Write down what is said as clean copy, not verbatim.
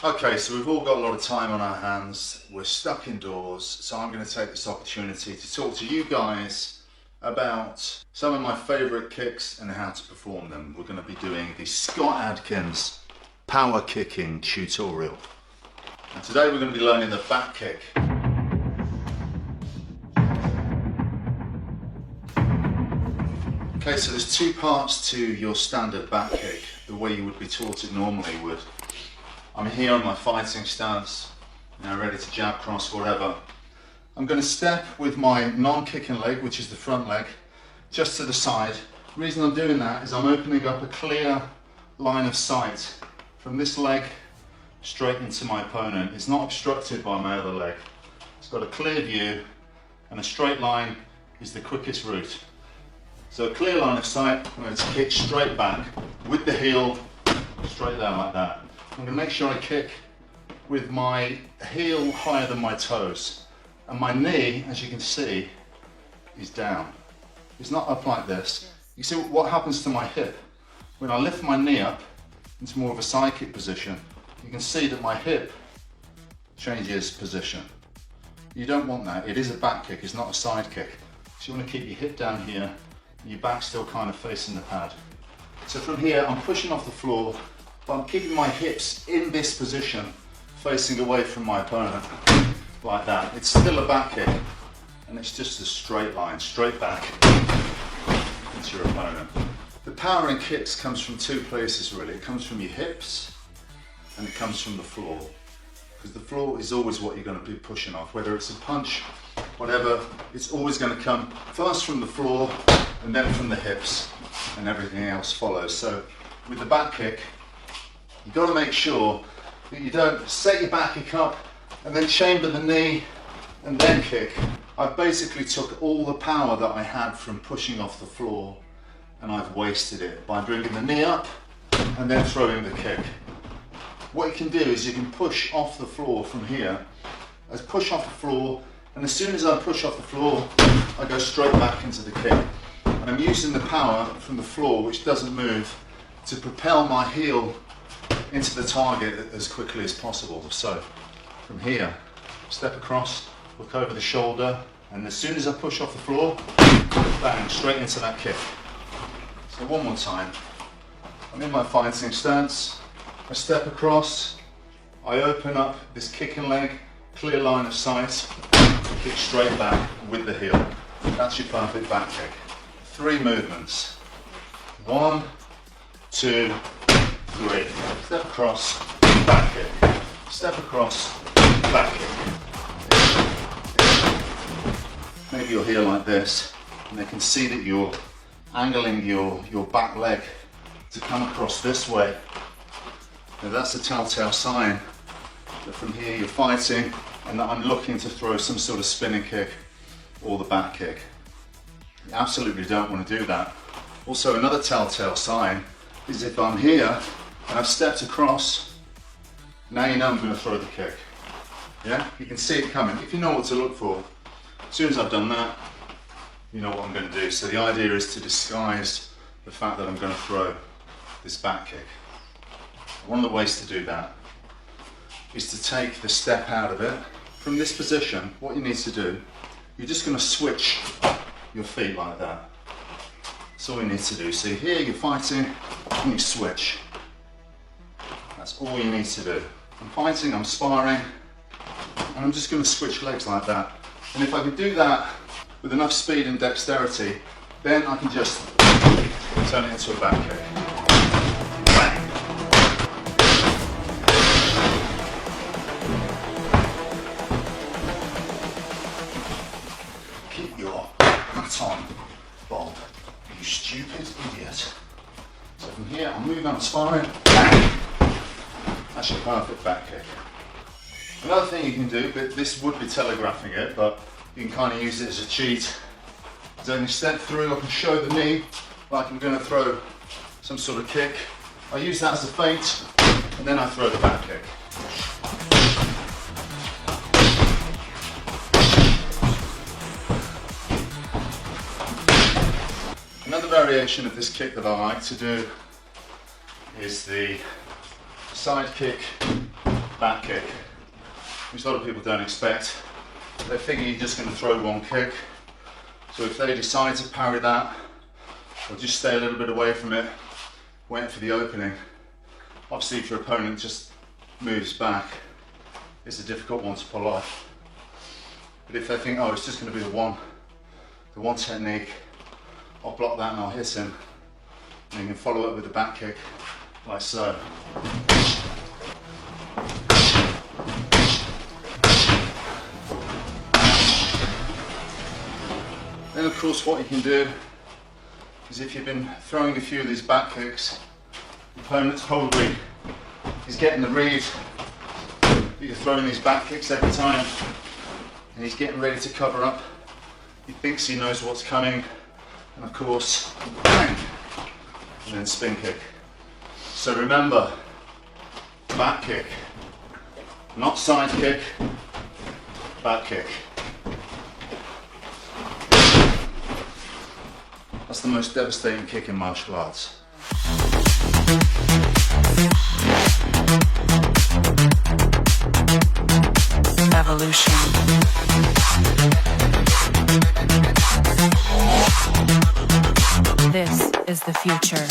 Okay, so we've all got a lot of time on our hands, we're stuck indoors, so I'm going to take this opportunity to talk to you guys about some of my favourite kicks and how to perform them. We're going to be doing the Scott Adkins power kicking tutorial. And today we're going to be learning the back kick. Okay, so there's two parts to your standard back kick, the way you would be taught it normally would. I'm here on my fighting stance, ready to jab, cross, whatever. I'm going to step with my non-kicking leg, which is the front leg, just to the side. The reason I'm doing that is I'm opening up a clear line of sight from this leg straight into my opponent. It's not obstructed by my other leg. It's got a clear view, and a straight line is the quickest route. So a clear line of sight, I'm going to kick straight back with the heel straight there like that. I'm going to make sure I kick with my heel higher than my toes, and my knee, as you can see, is down. It's not up like this. You see what happens to my hip? When I lift my knee up into more of a side kick position, you can see that my hip changes position. You don't want that. It is a back kick, it's not a side kick. So you want to keep your hip down here, and your back still kind of facing the pad. So from here, I'm pushing off the floor, but I'm keeping my hips in this position, facing away from my opponent, like that. It's still a back kick, and it's just a straight line, straight back into your opponent. The power in kicks comes from two places really. It comes from your hips, and it comes from the floor. Because the floor is always what you're going to be pushing off, whether it's a punch, whatever, it's always going to come first from the floor, and then from the hips, and everything else follows. So with the back kick, you've got to make sure that you don't set your back kick up and then chamber the knee and then kick. I basically took all the power that I had from pushing off the floor and I've wasted it by bringing the knee up and then throwing the kick. What you can do is you can push off the floor from here. I push off the floor, and as soon as I push off the floor, I go straight back into the kick. And I'm using the power from the floor, which doesn't move, to propel my heel into the target as quickly as possible. So from here, step across, look over the shoulder, and as soon as I push off the floor, bang, straight into that kick. So one more time. I'm in my fighting stance, I step across, I open up this kicking leg, clear line of sight, kick straight back with the heel. That's your perfect back kick. 3 movements. 1, 2, 3. Step across, back kick. Step across, back kick. Maybe you're here like this, and they can see that you're angling your back leg to come across this way. Now that's a telltale sign that from here you're fighting and that I'm looking to throw some sort of spinning kick or the back kick. You absolutely don't want to do that. Also, another telltale sign is if I'm here and I've stepped across, now you know I'm going to throw the kick. Yeah, you can see it coming. If you know what to look for, as soon as I've done that, you know what I'm going to do. So the idea is to disguise the fact that I'm going to throw this back kick. One of the ways to do that is to take the step out of it. From this position, what you need to do, you're just going to switch your feet like that. That's all you need to do. So here you're fighting and you switch. That's all you need to do. I'm fighting, I'm sparring, and I'm just going to switch legs like that. And if I can do that with enough speed and dexterity, then I can just turn it into a back kick. Bang. Keep your hat on, Bob, you stupid idiot. So from here, I'm moving, I'm sparring, bang. That's your perfect back kick. Another thing you can do, but this would be telegraphing it, but you can kind of use it as a cheat. So when you step through, I can show the knee like I'm going to throw some sort of kick. I use that as a feint, and then I throw the back kick. Another variation of this kick that I like to do is the side kick back kick, which a lot of people don't expect. They figure you're just going to throw one kick. So if they decide to parry that, or just stay a little bit away from it, wait for the opening. Obviously if your opponent just moves back, it's a difficult one to pull off. But if they think, oh, it's just going to be the one technique, I'll block that and I'll hit him. And you can follow it with the back kick, like so. Then of course what you can do is, if you've been throwing a few of these back kicks, the opponent's probably, he's getting the read that you're throwing these back kicks every time, and he's getting ready to cover up. He thinks he knows what's coming, and of course, bang, and then spin kick. So remember, back kick, not side kick, back kick. That's the most devastating kick in martial arts. Evolution. This is the future.